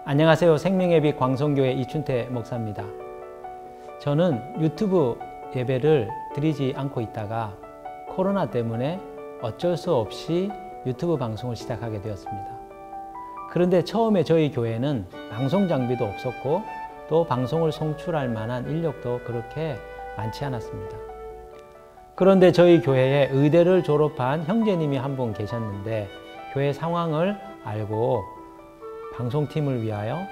안녕하세요. 생명의 빛 광성교회 이춘태 목사입니다. 저는 유튜브 예배를 드리지 않고 있다가 코로나 때문에 어쩔 수 없이 유튜브 방송을 시작하게 되었습니다. 그런데 처음에 저희 교회는 방송 장비도 없었고 또 방송을 송출할 만한 인력도 그렇게 많지 않았습니다. 그런데 저희 교회에 의대를 졸업한 형제님이 한 분 계셨는데 교회 상황을 알고 방송팀을 위하여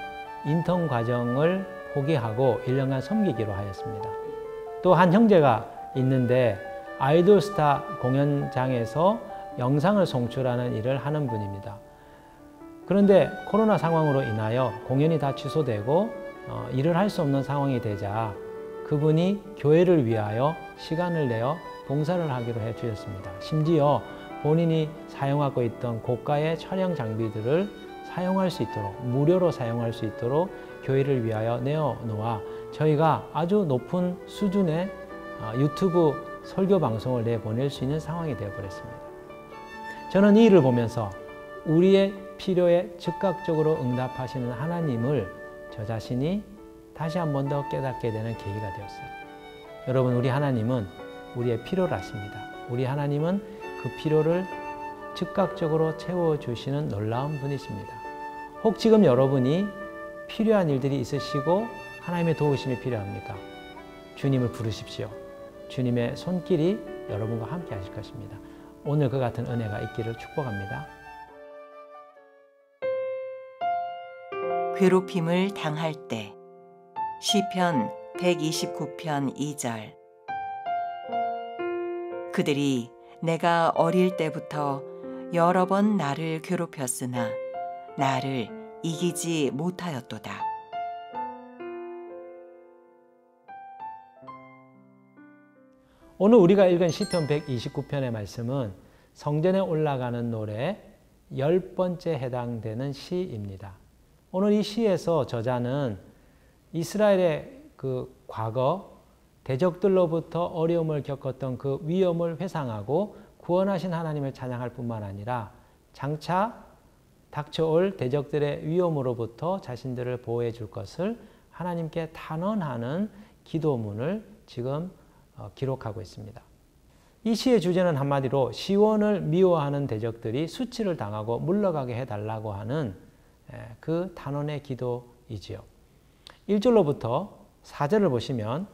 인턴 과정을 포기하고 1년간 섬기기로 하였습니다. 또 한 형제가 있는데 아이돌 스타 공연장에서 영상을 송출하는 일을 하는 분입니다. 그런데 코로나 상황으로 인하여 공연이 다 취소되고 일을 할 수 없는 상황이 되자 그분이 교회를 위하여 시간을 내어 봉사를 하기로 해 주셨습니다. 심지어 본인이 사용하고 있던 고가의 촬영 장비들을 사용할 수 있도록, 무료로 사용할 수 있도록 교회를 위하여 내어놓아 저희가 아주 높은 수준의 유튜브 설교 방송을 내보낼 수 있는 상황이 되어버렸습니다. 저는 이 일을 보면서 우리의 필요에 즉각적으로 응답하시는 하나님을 저 자신이 다시 한 번 더 깨닫게 되는 계기가 되었어요. 여러분, 우리 하나님은 우리의 필요를 아십니다. 우리 하나님은 그 필요를 즉각적으로 채워주시는 놀라운 분이십니다. 혹 지금 여러분이 필요한 일들이 있으시고 하나님의 도우심이 필요합니까? 주님을 부르십시오. 주님의 손길이 여러분과 함께 하실 것입니다. 오늘 그 같은 은혜가 있기를 축복합니다. 괴롭힘을 당할 때 시편 129편 2절. 그들이 내가 어릴 때부터 여러 번 나를 괴롭혔으나 나를 이기지 못하였도다. 오늘 우리가 읽은 시편 129편의 말씀은 성전에 올라가는 노래 10번째 해당되는 시입니다. 오늘 이 시에서 저자는 이스라엘의 그 과거 대적들로부터 어려움을 겪었던 그 위험을 회상하고 구원하신 하나님을 찬양할 뿐만 아니라 장차 닥쳐올 대적들의 위험으로부터 자신들을 보호해 줄 것을 하나님께 탄원하는 기도문을 지금 기록하고 있습니다. 이 시의 주제는 한마디로 시온을 미워하는 대적들이 수치를 당하고 물러가게 해달라고 하는 그 탄원의 기도이지요. 1절로부터 4절을 보시면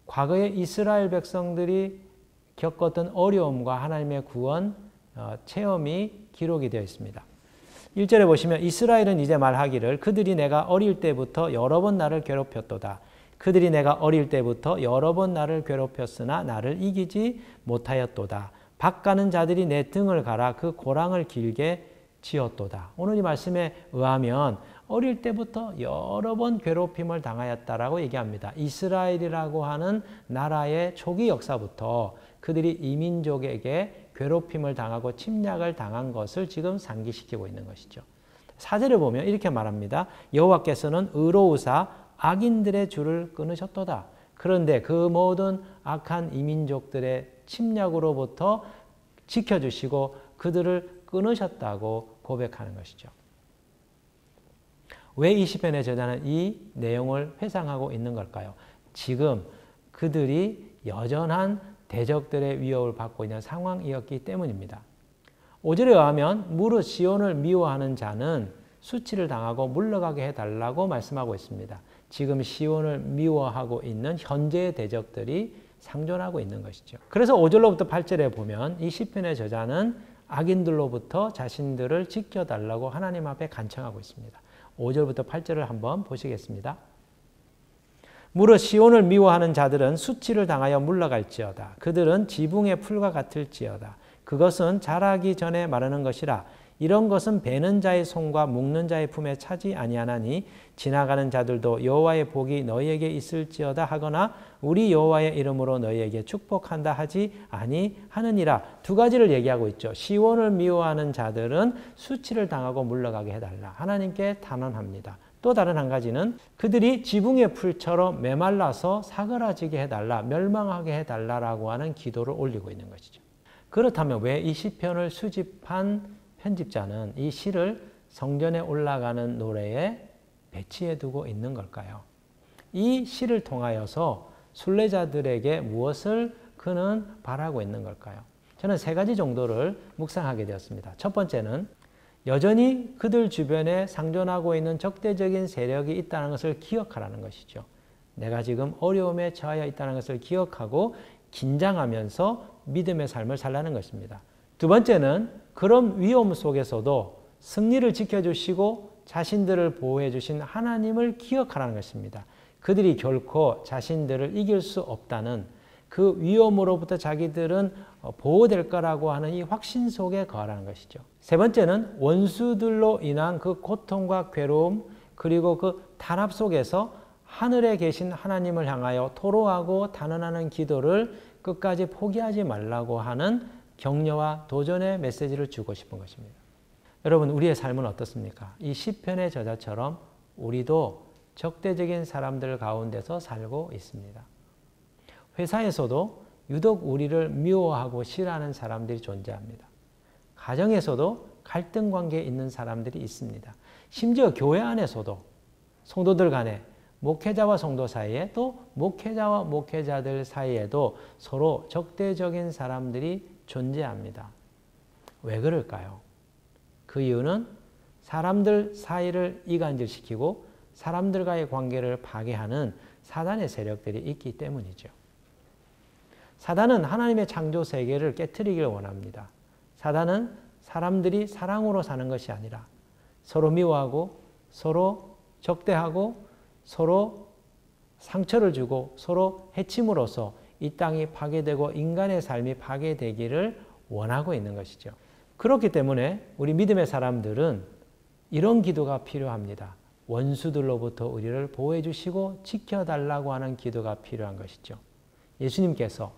과거의 이스라엘 백성들이 겪었던 어려움과 하나님의 구원 체험이 기록이 되어 있습니다. 1절에 보시면 이스라엘은 이제 말하기를 그들이 내가 어릴 때부터 여러 번 나를 괴롭혔도다. 그들이 내가 어릴 때부터 여러 번 나를 괴롭혔으나 나를 이기지 못하였도다. 밭가는 자들이 내 등을 갈아 그 고랑을 길게 지었도다. 오늘 이 말씀에 의하면 어릴 때부터 여러 번 괴롭힘을 당하였다라고 얘기합니다. 이스라엘이라고 하는 나라의 초기 역사부터 그들이 이민족에게 괴롭힘을 당하고 침략을 당한 것을 지금 상기시키고 있는 것이죠. 4절을 보면 이렇게 말합니다. 여호와께서는 의로우사 악인들의 줄을 끊으셨도다. 그런데 그 모든 악한 이민족들의 침략으로부터 지켜주시고 그들을 끊으셨다고 고백하는 것이죠. 왜 이 시편의 저자는 이 내용을 회상하고 있는 걸까요? 지금 그들이 여전한 대적들의 위협을 받고 있는 상황이었기 때문입니다. 5절에 의하면 무릇 시온을 미워하는 자는 수치를 당하고 물러가게 해달라고 말씀하고 있습니다. 지금 시온을 미워하고 있는 현재의 대적들이 상존하고 있는 것이죠. 그래서 5절로부터 8절에 보면 이 시편의 저자는 악인들로부터 자신들을 지켜달라고 하나님 앞에 간청하고 있습니다. 5절부터 8절을 한번 보시겠습니다. 무릇 시온을 미워하는 자들은 수치를 당하여 물러갈지어다. 그들은 지붕의 풀과 같을지어다. 그것은 자라기 전에 마르는 것이라. 이런 것은 베는 자의 손과 묶는 자의 품에 차지 아니하나니 지나가는 자들도 여호와의 복이 너희에게 있을지어다 하거나 우리 여호와의 이름으로 너희에게 축복한다 하지 아니하느니라. 두 가지를 얘기하고 있죠. 시온을 미워하는 자들은 수치를 당하고 물러가게 해달라. 하나님께 탄원합니다. 또 다른 한 가지는 그들이 지붕의 풀처럼 메말라서 사그라지게 해달라, 멸망하게 해달라라고 하는 기도를 올리고 있는 것이죠. 그렇다면 왜 이 시편을 수집한 편집자는 이 시를 성전에 올라가는 노래에 배치해 두고 있는 걸까요? 이 시를 통하여서 순례자들에게 무엇을 그는 바라고 있는 걸까요? 저는 세 가지 정도를 묵상하게 되었습니다. 첫 번째는 여전히 그들 주변에 상존하고 있는 적대적인 세력이 있다는 것을 기억하라는 것이죠. 내가 지금 어려움에 처하여 있다는 것을 기억하고 긴장하면서 믿음의 삶을 살라는 것입니다. 두 번째는 그런 위험 속에서도 승리를 지켜주시고 자신들을 보호해 주신 하나님을 기억하라는 것입니다. 그들이 결코 자신들을 이길 수 없다는 그 위험으로부터 자기들은 보호될 거라고 하는 이 확신 속에 거하라는 것이죠. 세 번째는 원수들로 인한 그 고통과 괴로움 그리고 그 탄압 속에서 하늘에 계신 하나님을 향하여 토로하고 단언하는 기도를 끝까지 포기하지 말라고 하는 격려와 도전의 메시지를 주고 싶은 것입니다. 여러분, 우리의 삶은 어떻습니까? 이 시편의 저자처럼 우리도 적대적인 사람들 가운데서 살고 있습니다. 회사에서도 유독 우리를 미워하고 싫어하는 사람들이 존재합니다. 가정에서도 갈등 관계에 있는 사람들이 있습니다. 심지어 교회 안에서도 성도들 간에 목회자와 성도 사이에 또 목회자와 목회자들 사이에도 서로 적대적인 사람들이 존재합니다. 왜 그럴까요? 그 이유는 사람들 사이를 이간질시키고 사람들과의 관계를 파괴하는 사단의 세력들이 있기 때문이죠. 사단은 하나님의 창조 세계를 깨트리기를 원합니다. 사단은 사람들이 사랑으로 사는 것이 아니라 서로 미워하고 서로 적대하고 서로 상처를 주고 서로 해침으로써 이 땅이 파괴되고 인간의 삶이 파괴되기를 원하고 있는 것이죠. 그렇기 때문에 우리 믿음의 사람들은 이런 기도가 필요합니다. 원수들로부터 우리를 보호해 주시고 지켜달라고 하는 기도가 필요한 것이죠. 예수님께서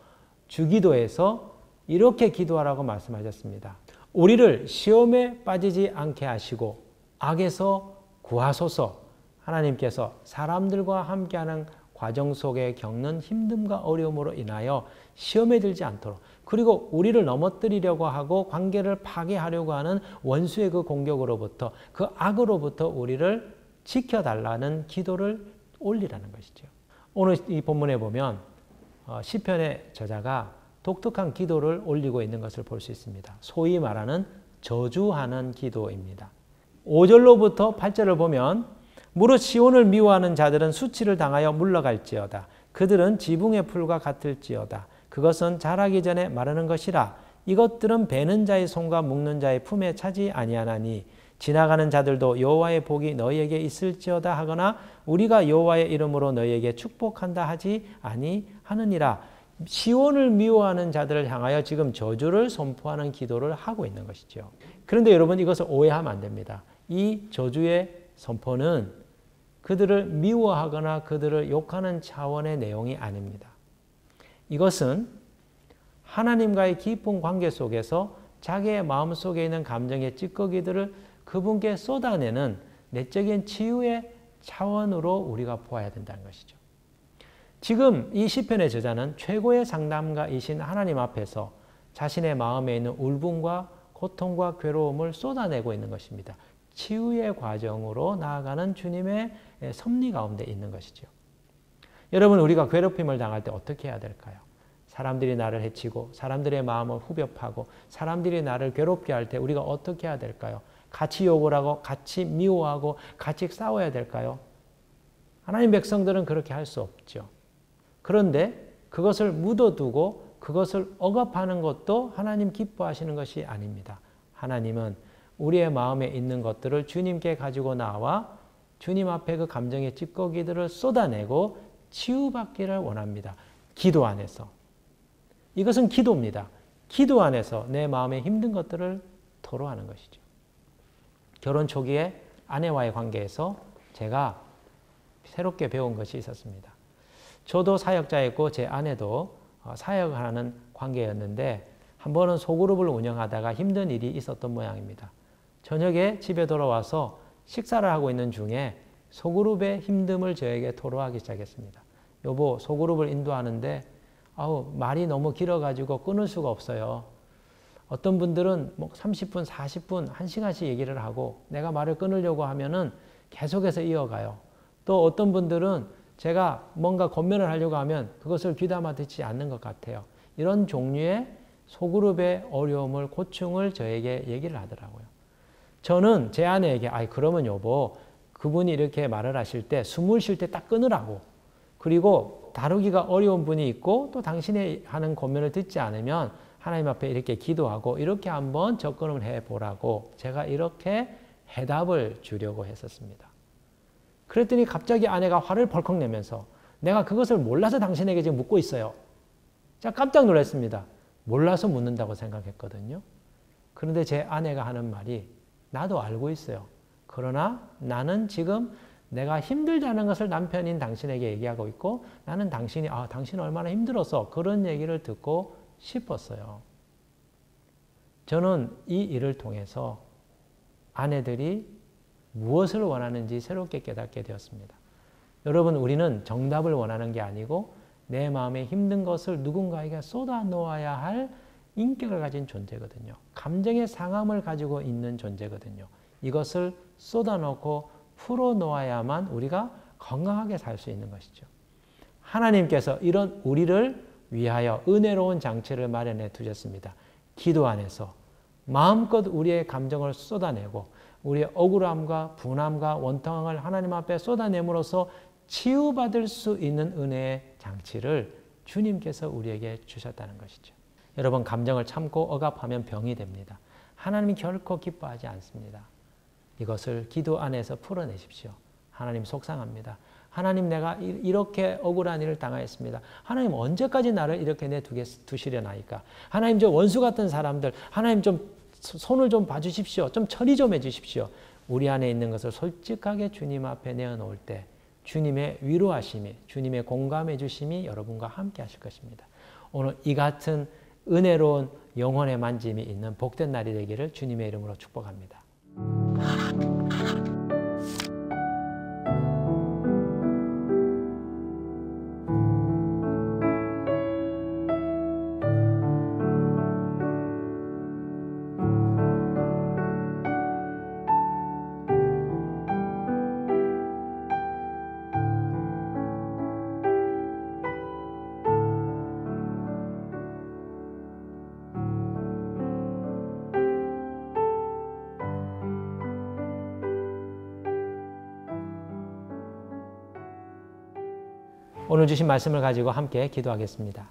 주기도에서 이렇게 기도하라고 말씀하셨습니다. 우리를 시험에 빠지지 않게 하시고 악에서 구하소서. 하나님께서 사람들과 함께하는 과정 속에 겪는 힘듦과 어려움으로 인하여 시험에 들지 않도록 그리고 우리를 넘어뜨리려고 하고 관계를 파괴하려고 하는 원수의 그 공격으로부터 그 악으로부터 우리를 지켜달라는 기도를 올리라는 것이죠. 오늘 이 본문에 보면 시편의 저자가 독특한 기도를 올리고 있는 것을 볼 수 있습니다. 소위 말하는 저주하는 기도입니다. 5절로부터 8절을 보면 무릇 시온을 미워하는 자들은 수치를 당하여 물러갈지어다. 그들은 지붕의 풀과 같을지어다. 그것은 자라기 전에 마르는 것이라. 이것들은 베는 자의 손과 묶는 자의 품에 차지 아니하나니 지나가는 자들도 여호와의 복이 너희에게 있을지어다 하거나 우리가 여호와의 이름으로 너희에게 축복한다 하지 아니하느니라. 시온을 미워하는 자들을 향하여 지금 저주를 선포하는 기도를 하고 있는 것이죠. 그런데 여러분 이것을 오해하면 안 됩니다. 이 저주의 선포는 그들을 미워하거나 그들을 욕하는 차원의 내용이 아닙니다. 이것은 하나님과의 깊은 관계 속에서 자기의 마음속에 있는 감정의 찌꺼기들을 그분께 쏟아내는 내적인 치유의 차원으로 우리가 보아야 된다는 것이죠. 지금 이 시편의 저자는 최고의 상담가이신 하나님 앞에서 자신의 마음에 있는 울분과 고통과 괴로움을 쏟아내고 있는 것입니다. 치유의 과정으로 나아가는 주님의 섭리 가운데 있는 것이죠. 여러분, 우리가 괴롭힘을 당할 때 어떻게 해야 될까요? 사람들이 나를 해치고 사람들의 마음을 후벼파고 사람들이 나를 괴롭게 할 때 우리가 어떻게 해야 될까요? 같이 욕을 하고 같이 미워하고 같이 싸워야 될까요? 하나님 백성들은 그렇게 할 수 없죠. 그런데 그것을 묻어두고 그것을 억압하는 것도 하나님 기뻐하시는 것이 아닙니다. 하나님은 우리의 마음에 있는 것들을 주님께 가지고 나와 주님 앞에 그 감정의 찌꺼기들을 쏟아내고 치유받기를 원합니다. 기도 안에서. 이것은 기도입니다. 기도 안에서 내 마음에 힘든 것들을 토로하는 것이죠. 결혼 초기에 아내와의 관계에서 제가 새롭게 배운 것이 있었습니다. 저도 사역자였고 제 아내도 사역하는 관계였는데 한 번은 소그룹을 운영하다가 힘든 일이 있었던 모양입니다. 저녁에 집에 돌아와서 식사를 하고 있는 중에 소그룹의 힘듦을 저에게 토로하기 시작했습니다. 여보, 소그룹을 인도하는데 말이 너무 길어가지고 끊을 수가 없어요. 어떤 분들은 뭐 30분, 40분, 1시간씩 얘기를 하고 내가 말을 끊으려고 하면은 계속해서 이어가요. 또 어떤 분들은 제가 뭔가 권면을 하려고 하면 그것을 귀담아 듣지 않는 것 같아요. 이런 종류의 소그룹의 어려움을, 고충을 저에게 얘기를 하더라고요. 저는 제 아내에게 그러면 여보, 그분이 이렇게 말을 하실 때 숨을 쉴 때 딱 끊으라고. 그리고 다루기가 어려운 분이 있고 또 당신이 하는 권면을 듣지 않으면 하나님 앞에 이렇게 기도하고 이렇게 한번 접근을 해보라고 제가 이렇게 해답을 주려고 했었습니다. 그랬더니 갑자기 아내가 화를 벌컥 내면서 내가 그것을 몰라서 당신에게 지금 묻고 있어요. 제가 깜짝 놀랐습니다. 몰라서 묻는다고 생각했거든요. 그런데 제 아내가 하는 말이 나도 알고 있어요. 그러나 나는 지금 내가 힘들다는 것을 남편인 당신에게 얘기하고 있고 나는 당신이 당신은 얼마나 힘들어서 그런 얘기를 듣고 싶었어요. 저는 이 일을 통해서 아내들이 무엇을 원하는지 새롭게 깨닫게 되었습니다. 여러분, 우리는 정답을 원하는 게 아니고 내 마음에 힘든 것을 누군가에게 쏟아 놓아야 할 인격을 가진 존재거든요. 감정의 상함을 가지고 있는 존재거든요. 이것을 쏟아놓고 풀어놓아야만 우리가 건강하게 살 수 있는 것이죠. 하나님께서 이런 우리를 위하여 은혜로운 장치를 마련해 두셨습니다. 기도 안에서 마음껏 우리의 감정을 쏟아내고 우리의 억울함과 분함과 원통함을 하나님 앞에 쏟아냄으로써 치유받을 수 있는 은혜의 장치를 주님께서 우리에게 주셨다는 것이죠. 여러분, 감정을 참고 억압하면 병이 됩니다. 하나님이 결코 기뻐하지 않습니다. 이것을 기도 안에서 풀어내십시오. 하나님 속상합니다. 하나님, 내가 이렇게 억울한 일을 당하였습니다. 하나님, 언제까지 나를 이렇게 내두시려나이까? 하나님, 저 원수 같은 사람들, 하나님 좀 손을 좀 봐주십시오. 좀 처리 좀 해주십시오. 우리 안에 있는 것을 솔직하게 주님 앞에 내어놓을 때 주님의 위로하심이, 주님의 공감해 주심이 여러분과 함께 하실 것입니다. 오늘 이 같은 은혜로운 영혼의 만짐이 있는 복된 날이 되기를 주님의 이름으로 축복합니다. 오늘 주신 말씀을 가지고 함께 기도하겠습니다.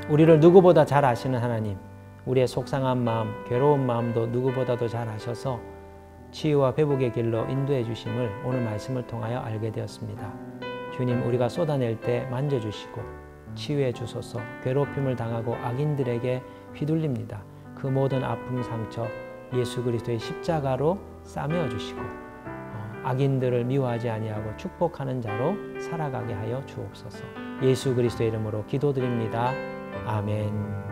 우리를 누구보다 잘 아시는 하나님, 우리의 속상한 마음, 괴로운 마음도 누구보다도 잘 아셔서 치유와 회복의 길로 인도해 주심을 오늘 말씀을 통하여 알게 되었습니다. 주님, 우리가 쏟아낼 때 만져주시고 치유해 주소서. 괴롭힘을 당하고 악인들에게 휘둘립니다. 그 모든 아픔, 상처 예수 그리스도의 십자가로 싸매어 주시고 악인들을 미워하지 아니하고 축복하는 자로 살아가게 하여 주옵소서. 예수 그리스도의 이름으로 기도드립니다. 아멘.